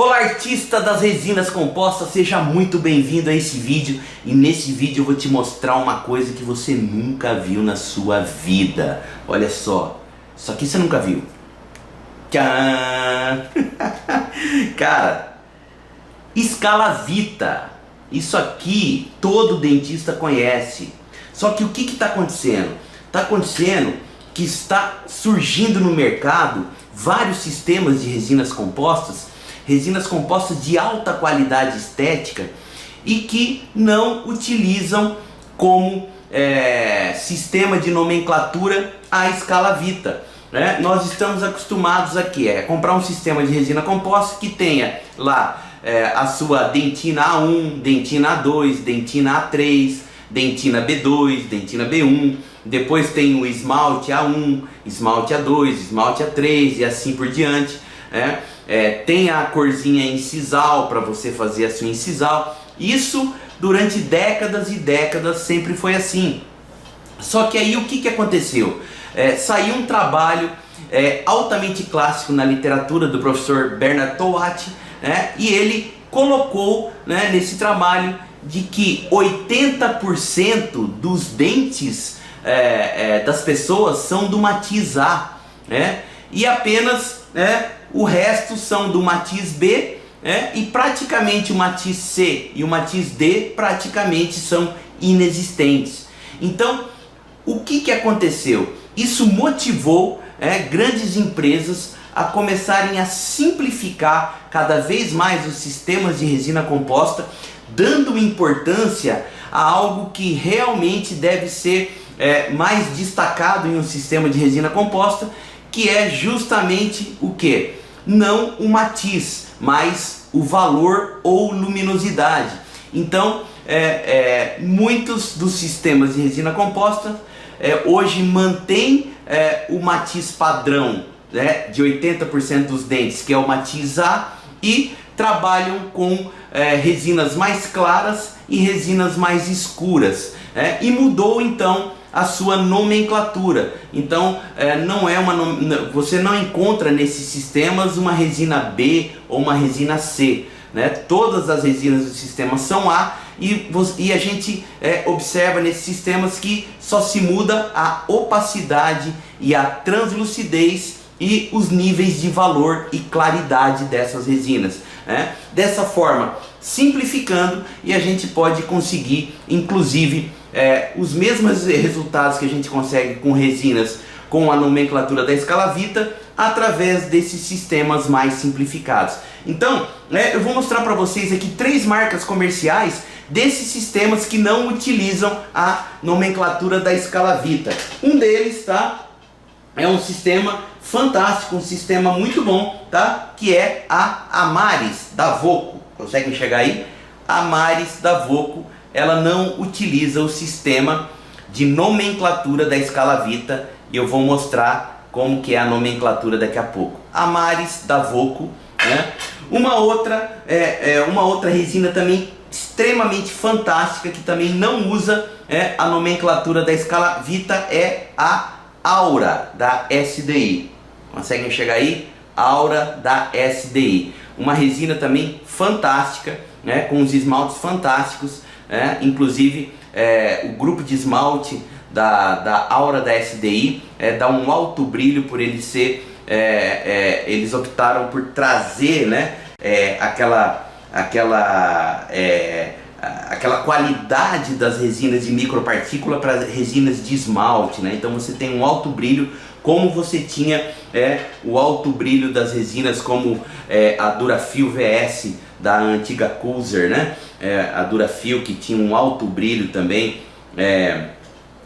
Olá, artista das resinas compostas, seja muito bem-vindo a esse vídeo. E nesse vídeo eu vou te mostrar uma coisa que você nunca viu na sua vida. Olha só, isso aqui você nunca viu. Tchan! Cara, Escalavita. Isso aqui todo dentista conhece. Só que o que está acontecendo? Está acontecendo que está surgindo no mercado vários sistemas de resinas compostas de alta qualidade estética e que não utilizam como sistema de nomenclatura a Escalavita, né? Nós estamos acostumados aqui a comprar um sistema de resina composta que tenha lá a sua dentina A1, dentina A2, dentina A3, dentina B2, dentina B1, depois tem o esmalte A1, esmalte A2, esmalte A3 e assim por diante, né? Tem a corzinha incisal para você fazer a sua incisal. Isso durante décadas e décadas sempre foi assim. Só que aí o que aconteceu? Saiu um trabalho altamente clássico na literatura do professor Bernard Towat, né? E ele colocou, né, nesse trabalho de que 80% dos dentes das pessoas são do matiz A, né? E apenas o resto são do matiz B, e praticamente o matiz C e o matiz D praticamente são inexistentes. Então, o que aconteceu? Isso motivou grandes empresas a começarem a simplificar cada vez mais os sistemas de resina composta, dando importância a algo que realmente deve ser mais destacado em um sistema de resina composta, que é justamente o que? Não o matiz, mas o valor ou luminosidade. Então, muitos dos sistemas de resina composta hoje mantêm o matiz padrão, né, de 80% dos dentes, que é o matiz A, e trabalham com resinas mais claras e resinas mais escuras, e mudou então a sua nomenclatura. Então você não encontra nesses sistemas uma resina B ou uma resina C, né? Todas as resinas do sistema são A, e a gente observa nesses sistemas que só se muda a opacidade e a translucidez e os níveis de valor e claridade dessas resinas, né? Dessa forma, simplificando, e a gente pode conseguir inclusive os mesmos resultados que a gente consegue com resinas com a nomenclatura da Escalavita através desses sistemas mais simplificados. Então, eu vou mostrar para vocês aqui 3 marcas comerciais desses sistemas que não utilizam a nomenclatura da Escalavita. Um deles, tá? É um sistema fantástico, um sistema muito bom, tá? Que é a Amaris da Voco. Consegue enxergar aí? A Amaris da Voco, ela não utiliza o sistema de nomenclatura da Escalavita, e eu vou mostrar como que é a nomenclatura daqui a pouco. Amaris da Voco, né? Uma outra resina também extremamente fantástica que também não usa a nomenclatura da Escalavita é a Aura da SDI. Conseguem enxergar aí? Aura da SDI. Uma resina também fantástica, né? Com os esmaltes fantásticos, inclusive o grupo de esmalte da Aura da SDI dá um alto brilho por ele ser, eles optaram por trazer, né, aquela qualidade das resinas de micropartícula para resinas de esmalte, né? Então você tem um alto brilho, como você tinha o alto brilho das resinas como a Durafil VS da antiga Kulzer, né? A Durafil, que tinha um alto brilho também,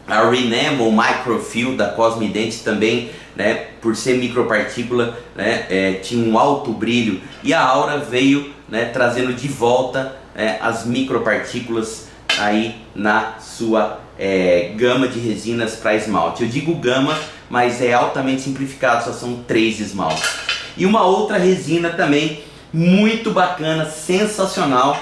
a Renamel Microfil da Cosmident também, né, por ser micropartícula, né, tinha um alto brilho, e a Aura veio, né, trazendo de volta as micropartículas aí na sua gama de resinas para esmalte. Eu digo gama, mas é altamente simplificado, só são 3 esmaltes. E uma outra resina também muito bacana, sensacional,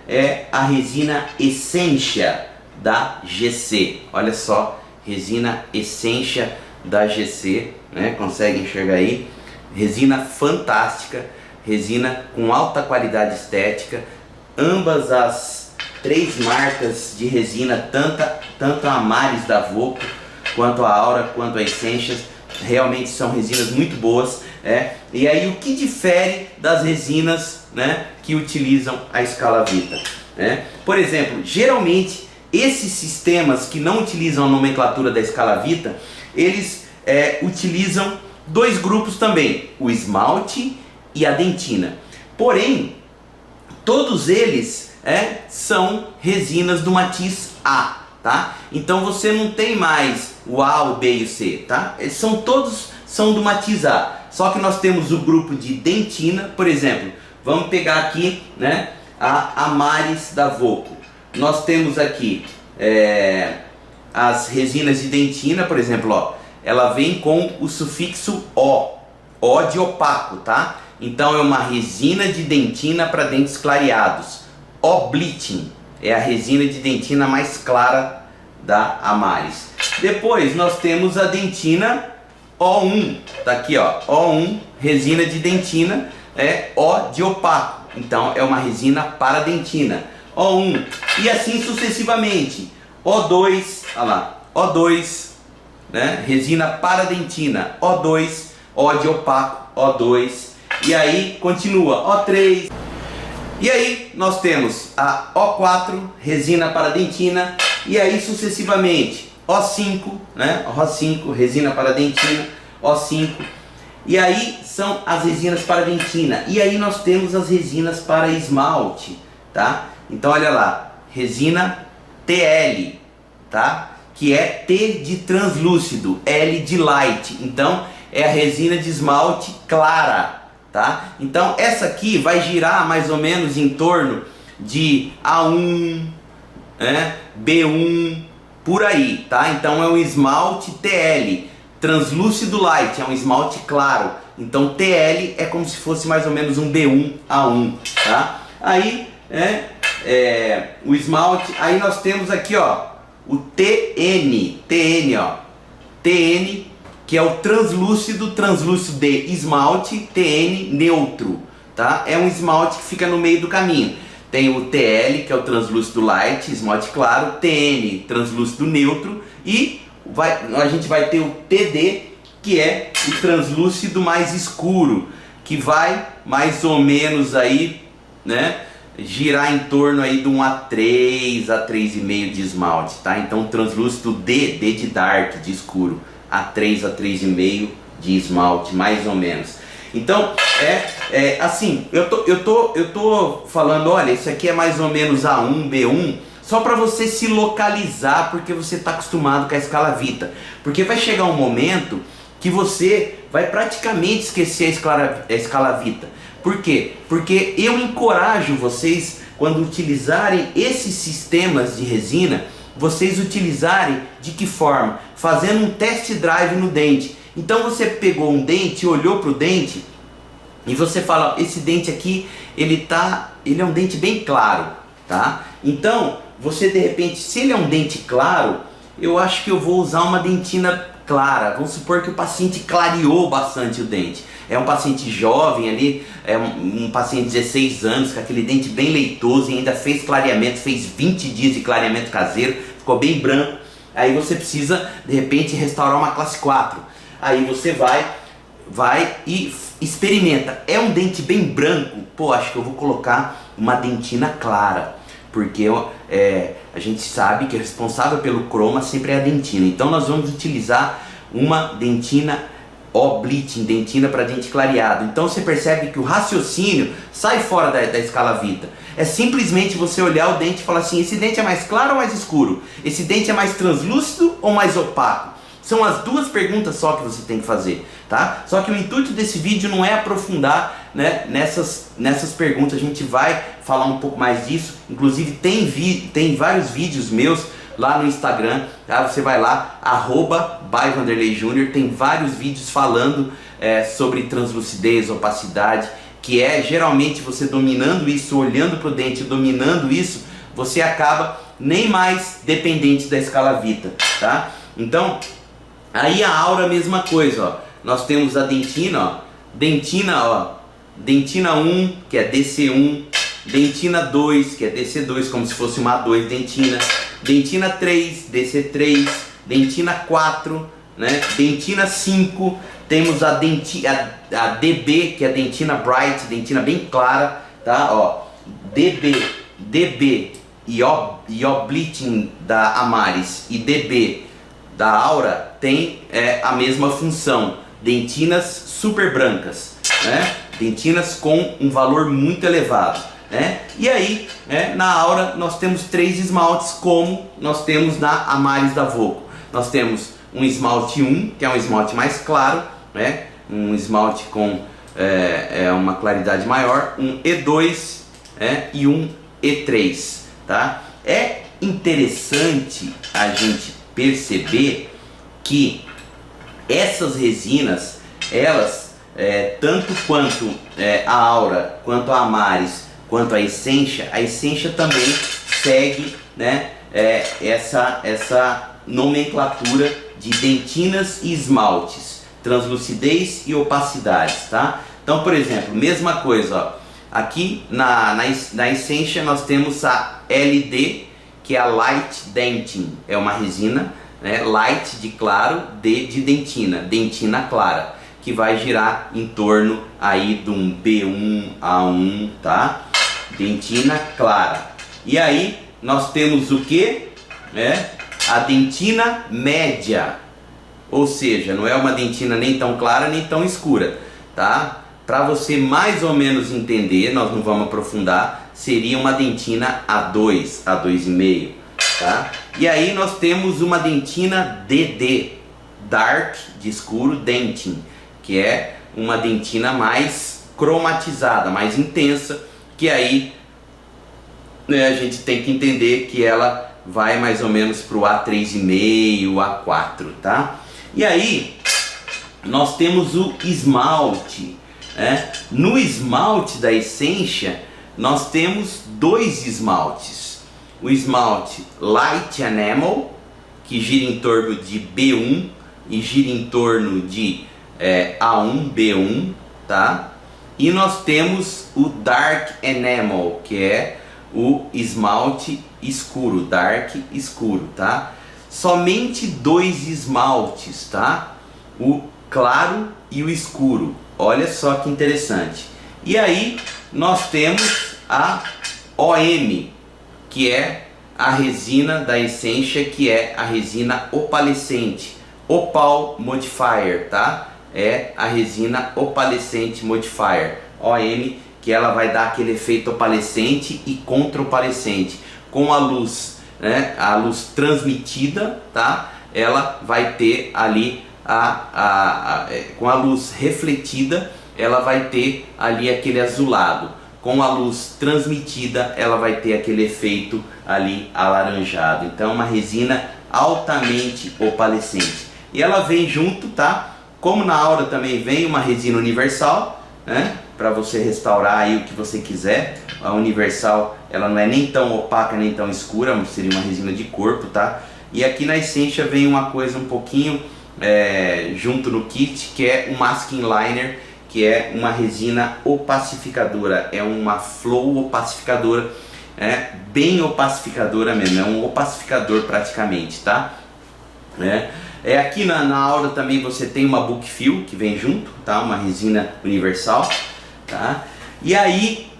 é a resina Essentia da GC. Olha só, resina Essentia da GC, né? Consegue enxergar aí? Resina fantástica, resina com alta qualidade estética. Ambas as 3 marcas de resina, tanto a Amaris da Voco, quanto a Aura, quanto a Essentials, realmente são resinas muito boas. E aí o que difere das resinas, né, que utilizam a Escalavita? Por exemplo, geralmente esses sistemas que não utilizam a nomenclatura da Escalavita, eles utilizam 2 grupos também, o esmalte e a dentina. Porém, todos eles são resinas do matiz A, tá? Então você não tem mais o A, o B e o C, tá? Eles todos são do matiz A. Só que nós temos o grupo de dentina, por exemplo, vamos pegar aqui, né, a Amaris da Voco. Nós temos aqui as resinas de dentina, por exemplo, ó, ela vem com o sufixo O de opaco, tá? Então é uma resina de dentina para dentes clareados. O-Bleaching é a resina de dentina mais clara da Amaris. Depois nós temos a dentina O1, tá aqui ó, O1, resina de dentina, O de opaco, então é uma resina para dentina. O1 e assim sucessivamente. O2, olha lá, O2, né, resina para dentina, O2, O de opaco, O2, e aí continua, O3. E aí nós temos a O4, resina para dentina, e aí sucessivamente O5, né? O5, resina para dentina, O5. E aí são as resinas para dentina. E aí nós temos as resinas para esmalte, tá? Então olha lá, resina TL, tá? Que é T de translúcido, L de light. Então é a resina de esmalte clara. Tá? Então essa aqui vai girar mais ou menos em torno de A1, B1, por aí, tá? Então é um esmalte TL, translúcido light, é um esmalte claro. Então TL é como se fosse mais ou menos um B1, A1, tá? Aí o esmalte, aí nós temos aqui ó, o TN, ó, TN, que é o translúcido de esmalte, TN neutro, tá? É um esmalte que fica no meio do caminho. Tem o TL, que é o translúcido light, esmalte claro, TN, translúcido neutro, e a gente vai ter o TD, que é o translúcido mais escuro, que vai mais ou menos aí, né, girar em torno aí de um A3, A3,5 de esmalte, tá? Então translúcido D de dark, de escuro, A3, A3,5 de esmalte, mais ou menos. Então assim, eu tô falando, olha, isso aqui é mais ou menos A1, B1, só para você se localizar, porque você está acostumado com a Escalavita. Porque vai chegar um momento que você vai praticamente esquecer a Escalavita. Por quê? Porque eu encorajo vocês, quando utilizarem esses sistemas de resina, vocês utilizarem de que forma? Fazendo um test drive no dente. Então você pegou um dente, olhou para o dente e você fala, esse dente aqui, ele é um dente bem claro, tá? Então, você de repente, se ele é um dente claro, eu acho que eu vou usar uma dentina clara. Vamos supor que o paciente clareou bastante o dente. É um paciente jovem ali, é um paciente de 16 anos, com aquele dente bem leitoso e ainda fez clareamento, fez 20 dias de clareamento caseiro, ficou bem branco. Aí você precisa, de repente, restaurar uma classe 4. Aí você vai e experimenta. É um dente bem branco? Pô, acho que eu vou colocar uma dentina clara. Porque a gente sabe que o responsável pelo croma sempre é a dentina. Então nós vamos utilizar uma dentina O-Bleaching, dentina para dente clareado. Então você percebe que o raciocínio sai fora da Escalavita. É simplesmente você olhar o dente e falar assim, esse dente é mais claro ou mais escuro? Esse dente é mais translúcido ou mais opaco? São as duas perguntas só que você tem que fazer, tá? Só que o intuito desse vídeo não é aprofundar, né, nessas perguntas. A gente vai falar um pouco mais disso. Inclusive tem vários vídeos meus lá no Instagram, tá? Você vai lá, @byvanderleyjunior, tem vários vídeos falando sobre translucidez, opacidade, que é geralmente você dominando isso, olhando para o dente, dominando isso, você acaba nem mais dependente da Escalavita, tá? Então, aí a Aura, a mesma coisa, ó. Nós temos a dentina, ó. Dentina, ó, dentina 1, que é DC1, dentina 2, que é DC2, como se fosse uma A2 dentina, dentina 3, DC3, dentina 4, né? Dentina 5, temos a DB, que é a dentina bright, dentina bem clara, tá? Ó, DB e Bleaching da Amaris e DB da Aura tem a mesma função, dentinas super brancas, né? Dentinas com um valor muito elevado, né? E aí, na Aura nós temos 3 esmaltes, como nós temos na Amaris da Voco. Nós temos um esmalte 1, que é um esmalte mais claro, né? Um esmalte com uma claridade maior, um E2 e um E3, tá? É interessante a gente perceber que essas resinas, elas, tanto quanto a Aura, quanto a Amaris, quanto a Essentia também segue, né, essa nomenclatura de dentinas e esmaltes, translucidez e opacidades, tá? Então, por exemplo, mesma coisa, ó, aqui na Essentia nós temos a LD, que é a Light Dentin, é uma resina, né, light de claro, D de dentina, dentina clara, que vai girar em torno aí de um B1 A1, tá? Dentina clara. E aí nós temos o que? A dentina média, ou seja, não é uma dentina nem tão clara nem tão escura, tá? Para você mais ou menos entender, nós não vamos aprofundar, seria uma dentina A2, A2,5, tá? E aí nós temos uma dentina DD, Dark, de escuro, Dentin, que é uma dentina mais cromatizada, mais intensa, que aí, né, a gente tem que entender que ela vai mais ou menos para o A3,5, A4, tá? E aí nós temos o esmalte, né? No esmalte da Essentia nós temos 2 esmaltes, o esmalte Light Enamel, que gira em torno de B1 e gira em torno de A1, B1, tá? E nós temos o Dark Enamel, que é o esmalte escuro, dark escuro, tá? Somente 2 esmaltes, tá? O claro e o escuro. Olha só que interessante. E aí nós temos a OM, que é a resina da Essentia, que é a resina opalescente, Opal Modifier, tá? É a resina opalescente modifier, OM, que ela vai dar aquele efeito opalescente e contra-opalescente. Com a luz, né, a luz transmitida, tá? Ela vai ter ali com a luz refletida, ela vai ter ali aquele azulado. Com a luz transmitida, ela vai ter aquele efeito ali alaranjado. Então, uma resina altamente opalescente. E ela vem junto, tá? Como na Aura também vem uma resina universal, né? Para você restaurar aí o que você quiser. A universal, ela não é nem tão opaca nem tão escura, seria uma resina de corpo, tá? E aqui na Essentia vem uma coisa um pouquinho junto no kit, que é um masking liner, que é uma resina opacificadora, é uma flow opacificadora, bem opacificadora mesmo, é um opacificador praticamente, tá? Aqui na Aura também você tem uma book fill que vem junto, tá? Uma resina universal, tá? E aí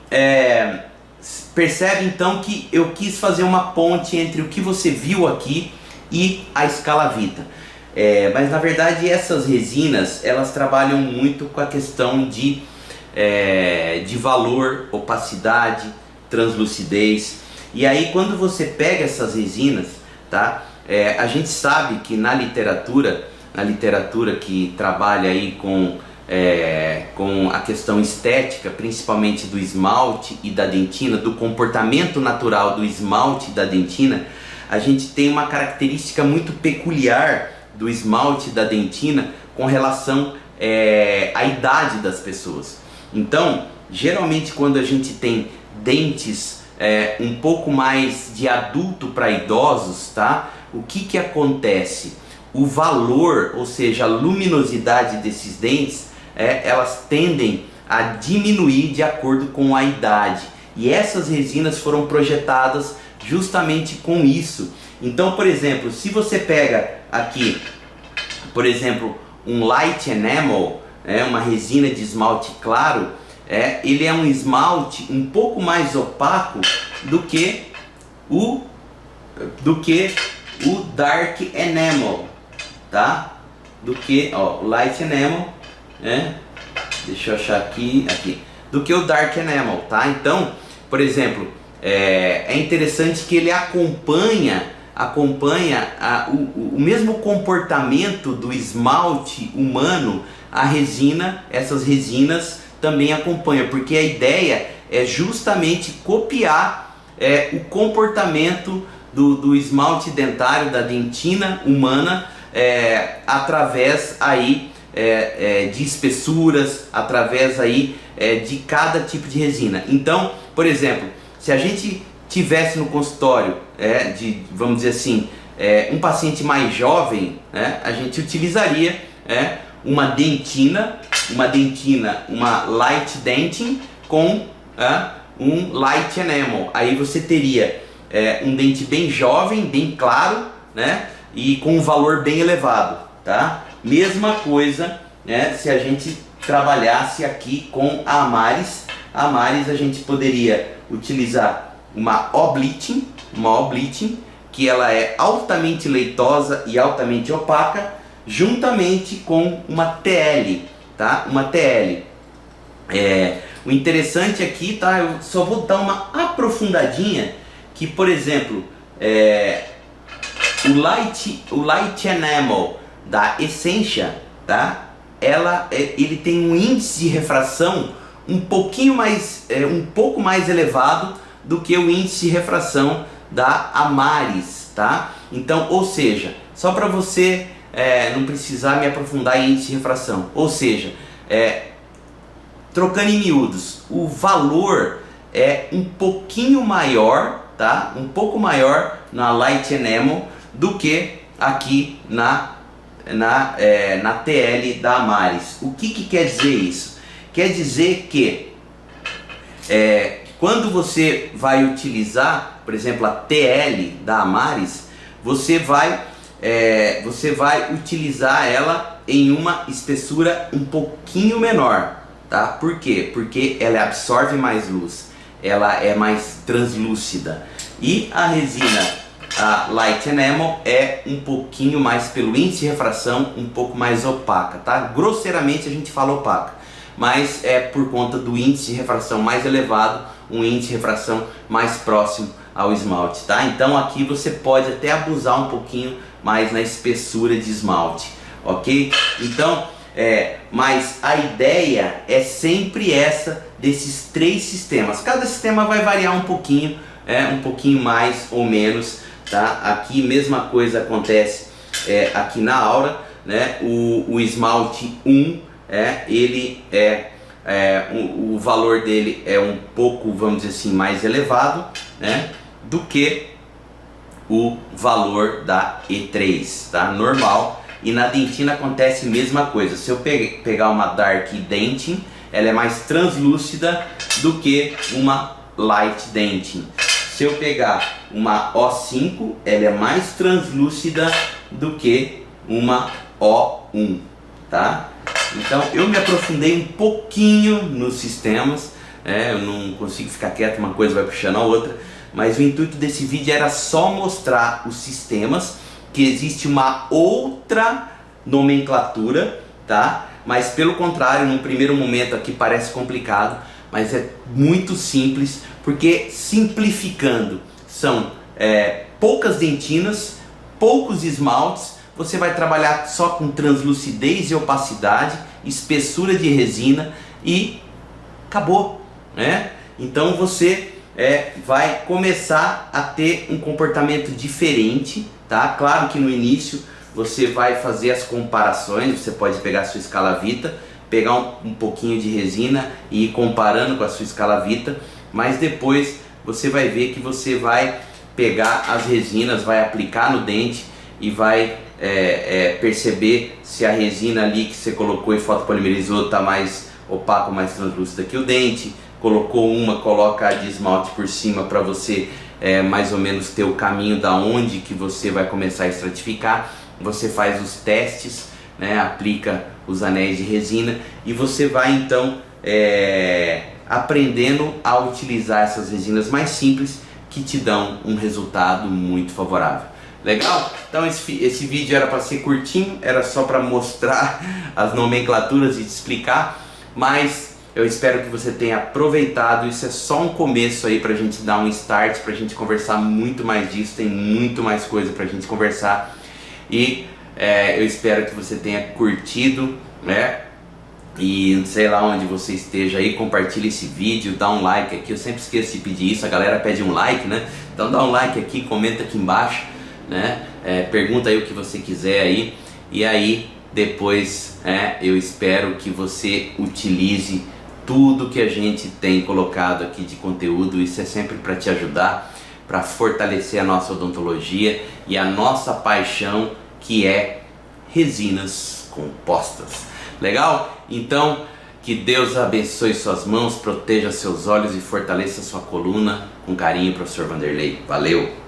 percebe então que eu quis fazer uma ponte entre o que você viu aqui e a escala Vita. Mas na verdade essas resinas, elas trabalham muito com a questão de valor, opacidade, translucidez. E aí quando você pega essas resinas, tá? A gente sabe que na literatura que trabalha aí com a questão estética, principalmente do esmalte e da dentina, do comportamento natural do esmalte e da dentina, a gente tem uma característica muito peculiar do esmalte e da dentina com relação à idade das pessoas. Então, geralmente quando a gente tem dentes um pouco mais de adulto para idosos, tá? O que acontece? O valor, ou seja, a luminosidade desses dentes, elas tendem a diminuir de acordo com a idade. E essas resinas foram projetadas justamente com isso. Então, por exemplo, se você pega aqui, por exemplo, um light enamel, uma resina de esmalte claro, ele é um esmalte um pouco mais opaco do que o dark enamel, tá? Do que o light enamel, deixa eu achar aqui, do que o dark enamel, tá? Então, por exemplo, é interessante que ele acompanha o mesmo comportamento do esmalte humano. A resina, essas resinas também acompanham, porque a ideia é justamente copiar o comportamento do esmalte dentário, da dentina humana, através aí de espessuras, através aí de cada tipo de resina. Então, por exemplo, se a gente tivesse no consultório, vamos dizer assim, um paciente mais jovem, a gente utilizaria uma dentina, uma light dentin com um light enamel. Aí você teria um dente bem jovem, bem claro, e com um valor bem elevado, tá? Mesma coisa, se a gente trabalhasse aqui com a Amaris. A Amaris a gente poderia utilizar uma O-Bleaching, que ela é altamente leitosa e altamente opaca, juntamente com uma TL, tá? Uma TL. O interessante aqui, tá? Eu só vou dar uma aprofundadinha, que, por exemplo, o light enamel da Essentia, tá? Ele tem um índice de refração um pouco mais elevado do que o índice de refração da Amaris, tá? Então, ou seja, só para você não precisar me aprofundar em índice de refração, ou seja, trocando em miúdos, o valor é um pouquinho maior, tá? Um pouco maior na Light Enamel do que aqui na TL da Amaris. O que quer dizer isso? Quer dizer que quando você vai utilizar, por exemplo, a TL da Amaris, você vai utilizar ela em uma espessura um pouquinho menor, tá? Por quê? Porque ela absorve mais luz, ela é mais translúcida. E a resina, a Light Enamel, é um pouquinho mais, pelo índice de refração, um pouco mais opaca, tá? Grosseiramente a gente fala opaca, mas é por conta do índice de refração mais elevado, um índice de refração mais próximo ao esmalte, tá? Então aqui você pode até abusar um pouquinho mais na espessura de esmalte, ok? Então, mas a ideia é sempre essa, desses três sistemas. Cada sistema vai variar um pouquinho mais ou menos, tá? Aqui mesma coisa acontece aqui na Aura, né? O esmalte 1, o valor dele é um pouco, vamos dizer assim, mais elevado, né, do que o valor da E3, tá? Normal. E na dentina acontece a mesma coisa. Se eu pegar uma Dark Dentin, ela é mais translúcida do que uma Light Dentin. Se eu pegar uma O5, ela é mais translúcida do que uma O1, tá? Então eu me aprofundei um pouquinho nos sistemas, eu não consigo ficar quieto, uma coisa vai puxando a outra, mas o intuito desse vídeo era só mostrar os sistemas, que existe uma outra nomenclatura, tá? Mas pelo contrário, num primeiro momento aqui parece complicado, mas é muito simples, porque simplificando, são poucas dentinas, poucos esmaltes. Você vai trabalhar só com translucidez e opacidade, espessura de resina e acabou, né? Então você vai começar a ter um comportamento diferente, tá? Claro que no início você vai fazer as comparações, você pode pegar a sua escala Vita, pegar um pouquinho de resina e ir comparando com a sua escala Vita, mas depois você vai ver que você vai pegar as resinas, vai aplicar no dente e vai perceber se a resina ali que você colocou e fotopolimerizou está mais opaco mais translúcido aqui o dente, colocou uma, coloca a de esmalte por cima para você mais ou menos ter o caminho da onde que você vai começar a estratificar. Você faz os testes, né, aplica os anéis de resina e você vai então aprendendo a utilizar essas resinas mais simples que te dão um resultado muito favorável. Legal? Então esse vídeo era para ser curtinho, era só para mostrar as nomenclaturas e te explicar, mas eu espero que você tenha aproveitado. Isso é só um começo aí para a gente dar um start, para a gente conversar muito mais disso, tem muito mais coisa para a gente conversar e eu espero que você tenha curtido, né? E sei lá onde você esteja aí, compartilhe esse vídeo, dá um like aqui, eu sempre esqueço de pedir isso, a galera pede um like, né? Então dá um like aqui, comenta aqui embaixo, né? Pergunta aí o que você quiser aí, e aí depois eu espero que você utilize tudo que a gente tem colocado aqui de conteúdo. Isso é sempre para te ajudar, para fortalecer a nossa odontologia e a nossa paixão, que é resinas compostas. Legal? Então, que Deus abençoe suas mãos, proteja seus olhos e fortaleça sua coluna. Com carinho, professor Vanderlei. Valeu!